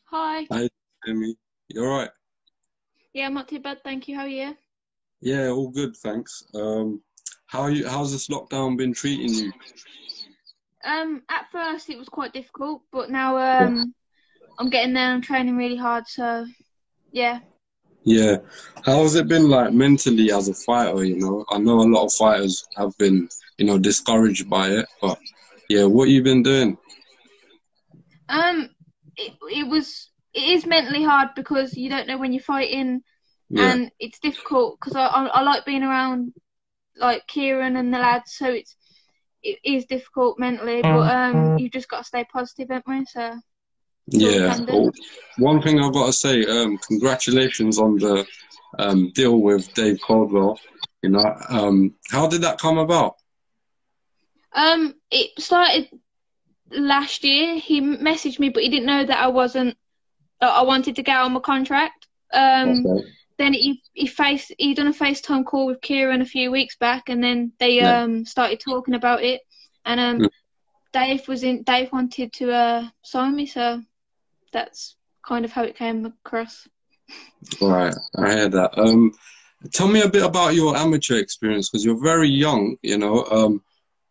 Hi. Hi, Amy. You all right? Yeah, I'm not too bad, thank you. How are you? Yeah, all good, thanks. How are you? How's this lockdown been treating you? At first it was quite difficult, but now Yeah. I'm getting there and training really hard, so yeah. Yeah. How has it been like mentally as a fighter, I know a lot of fighters have been, discouraged by it, but yeah, what you been doing? Um it is mentally hard because you don't know when you're fighting, Yeah. and it's difficult because I like being around like Kieran and the lads, so it is difficult mentally, but you've just got to stay positive, haven't we? So that's all we Yeah. can do. Oh, one thing I've got to say, congratulations on the deal with Dave Coldwell. How did that come about? It started last year. He messaged me, but he didn't know that I wanted to get on my contract. Okay. Then he done a FaceTime call with Kieran a few weeks back, and then they Yeah. started talking about it. And Dave wanted to sign me, so that's kind of how it came across. Right, I hear that. Tell me a bit about your amateur experience because you're very young.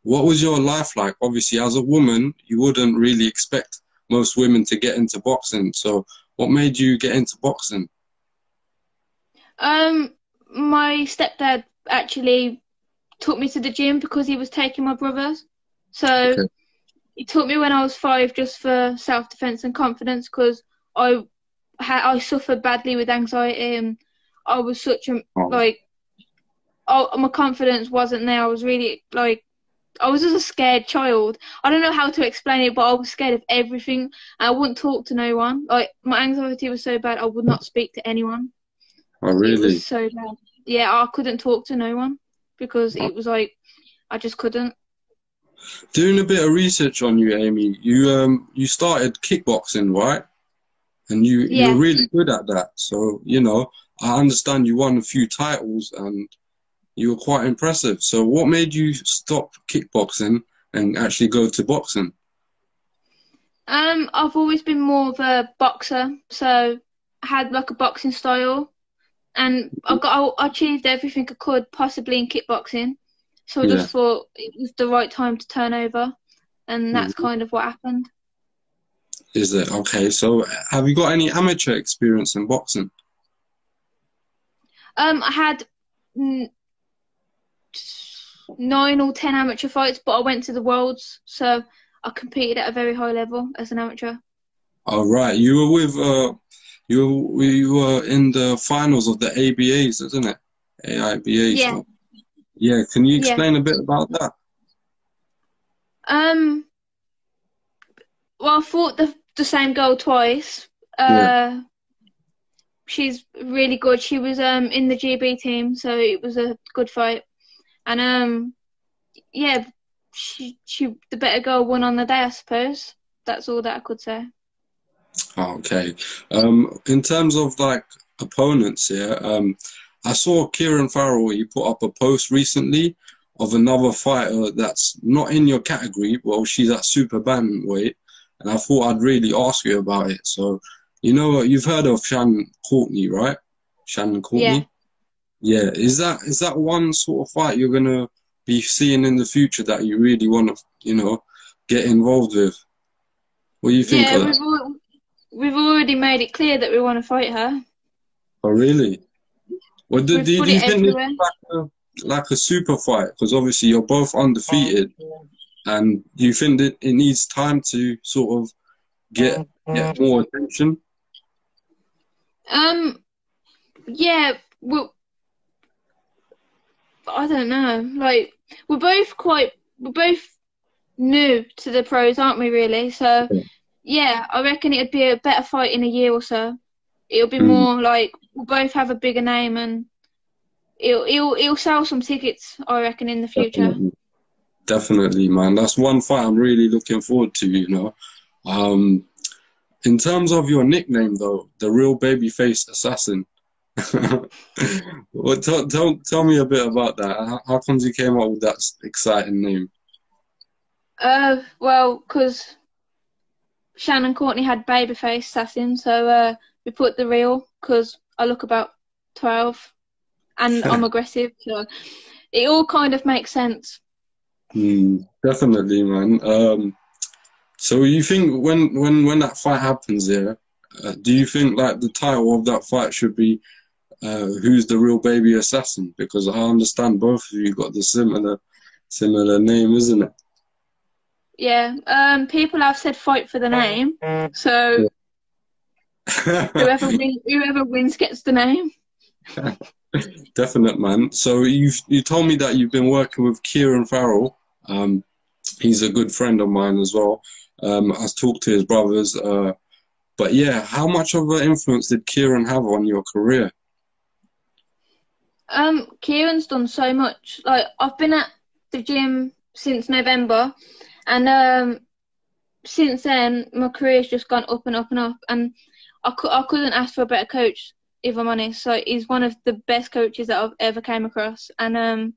What was your life like? Obviously, as a woman, you wouldn't really expect most women to get into boxing. So, what made you get into boxing? My stepdad actually took me to the gym because he was taking my brothers. So Okay. he took me when I was 5 just for self-defense and confidence because I I suffered badly with anxiety, and I was such a Oh, like my confidence wasn't there. I was really like I was just a scared child. I don't know how to explain it, but I was scared of everything, and I wouldn't talk to no one. Like my anxiety was so bad, I would not speak to anyone. oh, It was really? so bad. Yeah, I couldn't talk to no one because it was like I just couldn't. Doing a bit of research on you, Amy. You started kickboxing, right? And you're Yeah. really good at that. So, I understand you won a few titles and you were quite impressive. So what made you stop kickboxing and actually go to boxing? I've always been more of a boxer, so I had like a boxing style, and I achieved everything I could possibly in kickboxing. So I Yeah. just thought it was the right time to turn over, and that's Mhm. kind of what happened. Is it? Okay. So have you got any amateur experience in boxing? I had mm, 9 or 10 amateur fights, but I went to the worlds, so I competed at a very high level as an amateur. All right. You were with you were in the finals of the ABAs, isn't it? AIBA. Yeah, So yeah, can you yeah. explain a bit about that? Um, well, I fought the same girl twice. Yeah. Uh, she's really good. She was in the GB team, so it was a good fight. And yeah, she the better girl won on the day, I suppose. That's all that I could say. Okay. In terms of like opponents here, I saw Kieran Farrell, he put up a post recently of another fighter that's not in your category. Well, she's at super bantamweight, and I thought I'd really ask you about it. So, you've heard of Shannon Courtney, right? Shannon Yeah. Courtney? Yeah. Is that one sort of fight you're gonna be seeing in the future that you really want to, get involved with? What do you think Yeah, of that? we've already made it clear that we want to fight her. Oh, really? Well, do, We've do, put do it you think this everywhere. is like a super fight? Because obviously you're both undefeated, and do you think that it needs time to sort of get more attention? Um, yeah, well, I don't know. Like we're both new to the pros, aren't we? Really? So yeah, I reckon it'd be a better fight in a year or so. It'll be Mm, more like we'll both have a bigger name, and it'll sell some tickets, I reckon, in the future. definitely, definitely, man. That's one fight I'm really looking forward to. Um, in terms of your nickname, though, the real babyface assassin. Well, tell me a bit about that. How comes you came up with that exciting name? Well, 'cause Shannon Courtney had babyface assassin, so we put the real because I look about 12 and I'm aggressive, so it all kind of makes sense. Definitely, man. So you think when that fight happens, yeah, do you think like the title of that fight should be who's the real baby assassin? Because I understand both of you got the similar name, isn't it? Yeah. People have said fight for the name, so whoever wins gets the name. Definite, man. So you told me that you've been working with Kieran Farrell. He's a good friend of mine as well. I've talked to his brothers. But yeah, how much of an influence did Kieran have on your career? Kieran's done so much. Like, I've been at the gym since November, and since then my career's just gone up and up and up. And I couldn't ask for a better coach, if I'm honest. So he's one of the best coaches that I've ever came across, and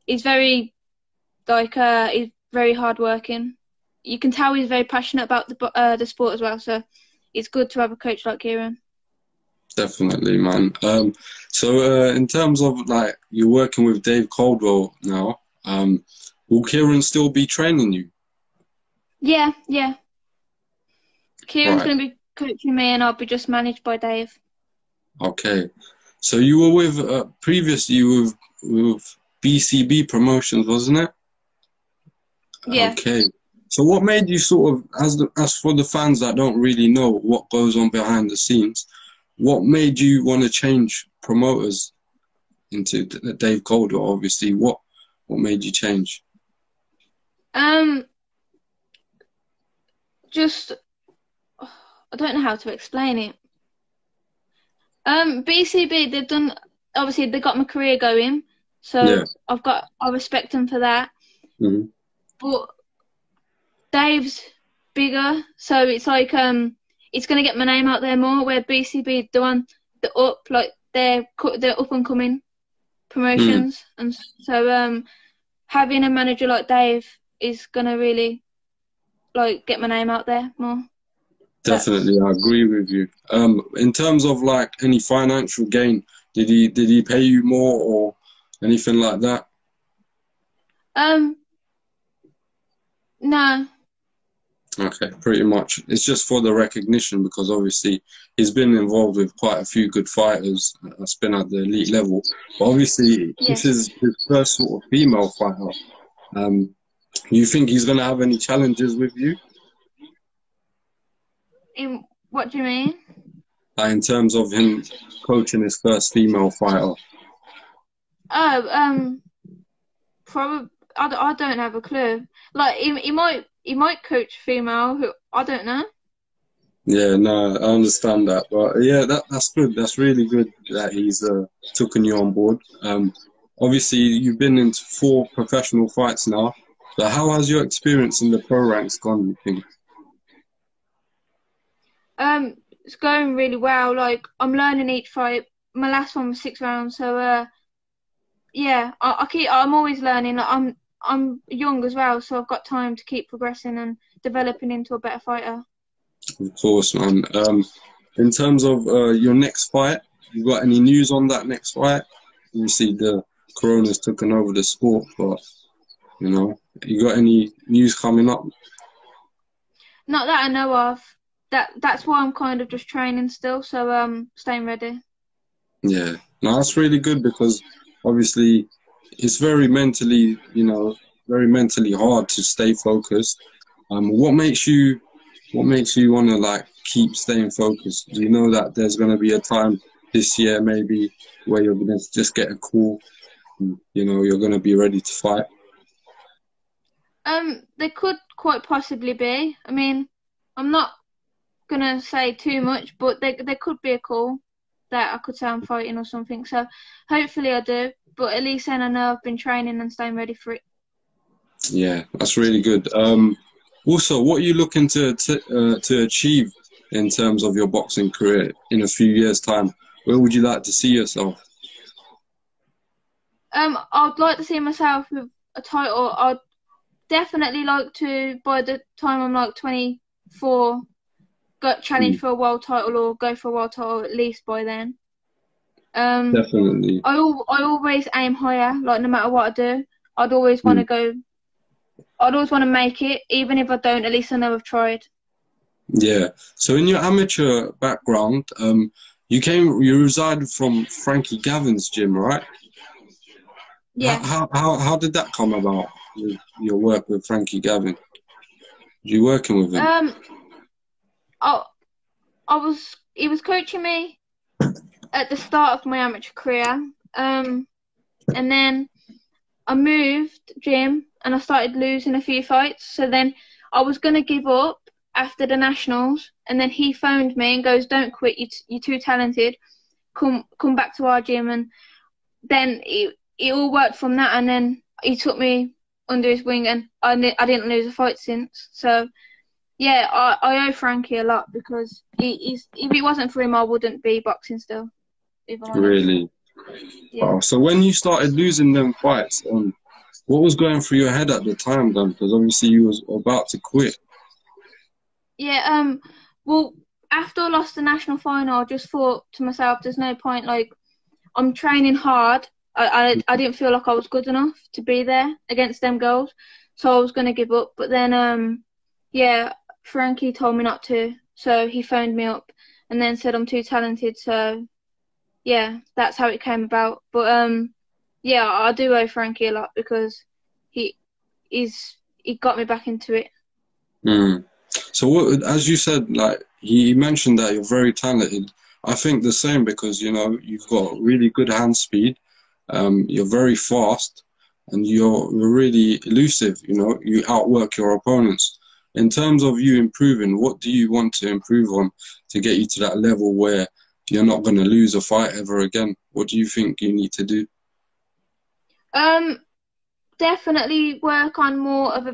he's very he's very hardworking. You can tell he's very passionate about the sport as well. So it's good to have a coach like Kieran. Definitely, man. So in terms of like you're working with Dave Coldwell now, will Kieran still be training you? Yeah. Kieran's Right. going to be coaching me, and I'll be just managed by Dave. Okay. So you were with previously with BCB Promotions, wasn't it? Yeah. Okay. So what made you sort of, as for the fans that don't really know what goes on behind the scenes, what made you want to change promoters into Dave Coldwell? Obviously, what made you change? Just I don't know how to explain it. BCB, they've done, obviously they got my career going, so Yeah. I respect them for that. Mm-hmm. But Dave's bigger, so it's like it's gonna get my name out there more. Where BCB, the they're up and coming promotions, and so having a manager like Dave is gonna really like get my name out there more. Definitely, I agree with you. In terms of like any financial gain, did he pay you more or anything like that? No. Okay, pretty much. It's just for the recognition because obviously he's been involved with quite a few good fighters that's been at the elite level. But obviously, this is his first sort of female fighter. You think he's going to have any challenges with you? What do you mean? In terms of him coaching his first female fighter? Oh, probably. I don't have a clue. Like he might coach female. Who I don't know. Yeah, no, I understand that, but yeah, that's good. That's really good that he's taken you on board. Obviously, you've been into 4 professional fights now. So how has your experience in the pro ranks gone, you think? It's going really well. Like I'm learning each fight. My last one was 6 rounds, so yeah, I'm always learning. Like, I'm young as well, so I've got time to keep progressing and developing into a better fighter. Of course, man. In terms of your next fight, you got any news on that next fight? Obviously, the corona's taken over the sport, but you got any news coming up? Not that I know of. That's why I'm kind of just training still, so staying ready. Yeah, no, that's really good because obviously it's very mentally, very mentally hard to stay focused. What makes you want to like keep staying focused? Do you know that there's going to be a time this year maybe where you're going to just get a call, and, you're going to be ready to fight? There could quite possibly be. I mean, I'm not gonna say too much, but there could be a call that I could say I'm fighting or something. So hopefully I do. But at least then I know I've been training and staying ready for it. Yeah, that's really good. Also, what are you looking to achieve in terms of your boxing career in a few years' time? Where would you like to see yourself? I'd like to see myself with a title. I'd definitely like to, by the time I'm like 20, for challenge for a world title or go for a world title at least by then. Definitely. I always aim higher. Like no matter what I do, I'd always want to go. I'd always want to make it, even if I don't. At least I know I've tried. Yeah. So in your amateur background, you resided from Frankie Gavin's gym, right? Yeah. How did that come about? Your work with Frankie Gavin? You working with him? He was coaching me at the start of my amateur career. And then I moved gym and I started losing a few fights. So then I was gonna give up after the nationals, and then he phoned me and goes, "Don't quit. You're too talented. Come back to our gym." And then it all worked from that. And then he took me under his wing, and I didn't lose a fight since. So yeah, I owe Frankie a lot because if it wasn't for him, I wouldn't be boxing still. If I'm honest. Really? Yeah. Wow. So when you started losing them fights, what was going through your head at the time then? Because obviously you was about to quit. Yeah. Well, after I lost the national final, I just thought to myself, "There's no point. Like, I'm training hard. I didn't feel like I was good enough to be there against them girls, so I was gonna give up." But then yeah, Frankie told me not to, so he phoned me up and then said I'm too talented. So yeah, that's how it came about. But yeah, I do owe Frankie a lot because he got me back into it. So as you said, like he mentioned that you're very talented. I think the same because you've got really good hand speed. You're very fast, and you're really elusive. You outwork your opponents. In terms of you improving, what do you want to improve on to get you to that level where you're not going to lose a fight ever again? What do you think you need to do? Definitely work on more of a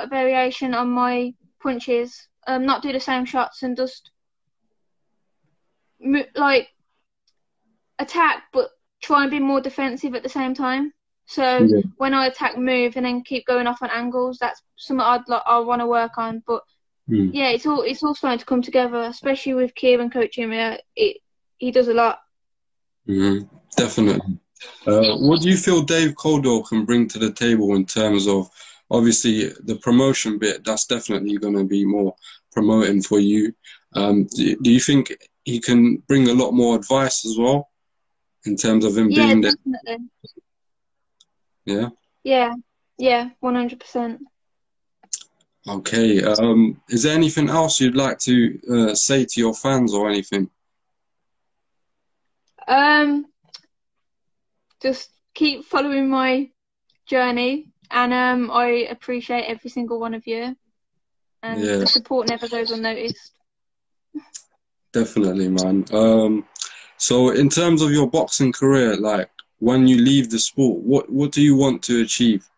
variation on my punches. Not do the same shots and just like attack, but try and be more defensive at the same time. So when I attack, move, and then keep going off on angles. That's something I want to work on. But yeah, it's all starting to come together, especially with Kieran coaching me. He does a lot. Definitely. What do you feel Dave Coldwell can bring to the table in terms of, obviously, the promotion bit? That's definitely going to be more promoting for you. Do you think he can bring a lot more advice as well in terms of him being there? Definitely. Yeah? Yeah, 100%. Okay. Is there anything else you'd like to say to your fans or anything? Just keep following my journey, and I appreciate every single one of you, and the support never goes unnoticed. Definitely, man. So in terms of your boxing career, like when you leave the sport, what do you want to achieve?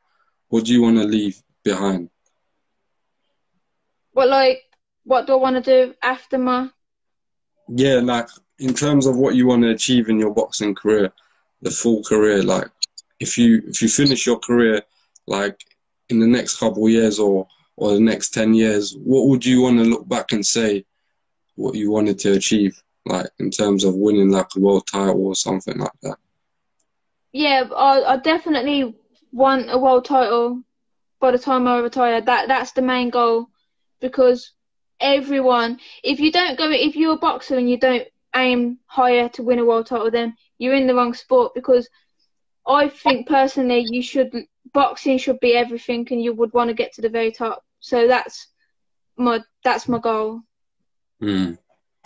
What do you want to leave behind? What do I want to do after my? Yeah, like in terms of what you want to achieve in your boxing career, the full career, like if you finish your career like in the next couple of years or the next 10 years, what would you want to look back and say what you wanted to achieve, like in terms of winning like a world title or something like that? Yeah, I definitely want a world title by the time I retire. That's the main goal, because everyone, if you're a boxer and you don't aim higher to win a world title, then you're in the wrong sport. Because I think personally, boxing should be everything, and you would want to get to the very top. So that's my goal. I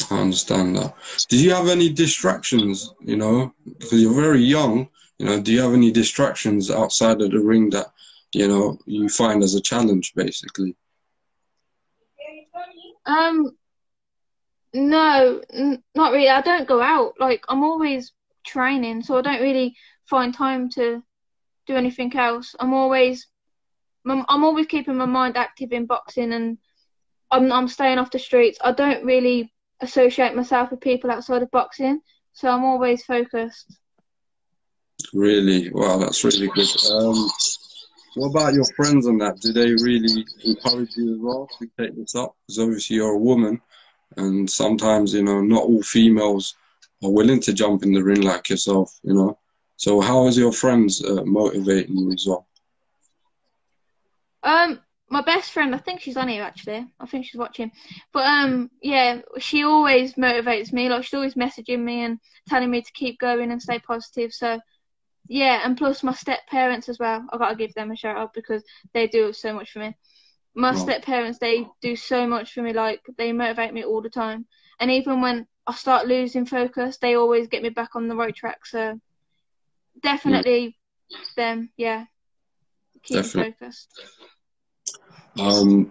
understand that. Did you have any distractions, because you're very young, do you have any distractions outside of the ring that, you find as a challenge, basically? No, not really. I don't go out. Like, I'm always training, so I don't really find time to do anything else. I'm always keeping my mind active in boxing, and I'm staying off the streets. I don't really associate myself with people outside of boxing, so I'm always focused. Really? Wow, that's really good. What about your friends and that? Do they really encourage you as well to take this up? Because obviously you're a woman, and sometimes, you know, not all females are willing to jump in the ring like yourself, you know. So how is your friends motivating you as well? My best friend, I think she's on here actually. I think she's watching. But yeah, she always motivates me. Like she's always messaging me and telling me to keep going and stay positive. So yeah, and plus my step parents as well. I gotta give them a shout out because they do so much for me. My Well, step parents, they do so much for me. Like they motivate me all the time. And even when I start losing focus, they always get me back on the right track. So mm, definitely them, yeah, keep me definitely. focused.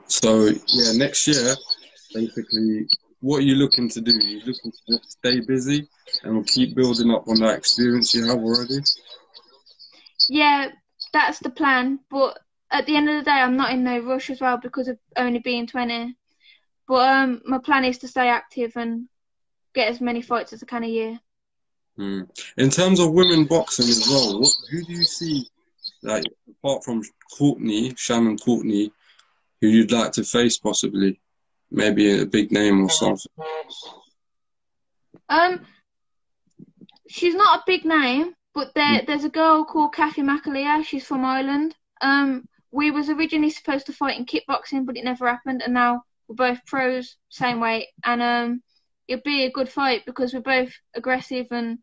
So yeah, next year, basically, what are you looking to do? You're looking to just stay busy and keep building up on that experience you have already? Yeah, that's the plan. But at the end of the day, I'm not in no rush as well because of only being 20. But my plan is to stay active and get as many fights as I can a year. Mm. In terms of women boxing as well, who do you see, like, apart from Shannon Courtney, who you'd like to face possibly? Maybe a big name or something. Um, she's not a big name, but Mm. there's a girl called Kathy McAleer. She's from Ireland. We was originally supposed to fight in kickboxing, but it never happened, and now we're both pros, same weight, and it'd be a good fight because we're both aggressive and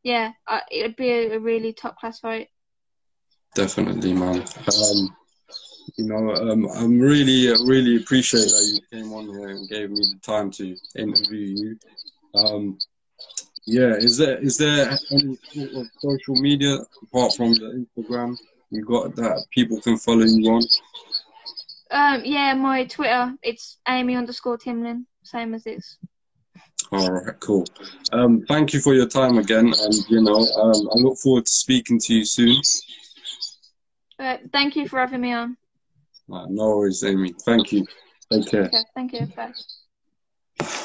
yeah, it'd be a really top class fight. Definitely, man. I'm really appreciate that you came on here and gave me the time to interview you. Um, yeah, is there any sort of social media apart from the Instagram you got that people can follow you on? Yeah, my Twitter, it's Amy_Timlin, same as this. All right, cool. Thank you for your time again, and I look forward to speaking to you soon. Thank you for having me on. No worries, Amy. Thank you. Take care. Okay, thank you. Bye.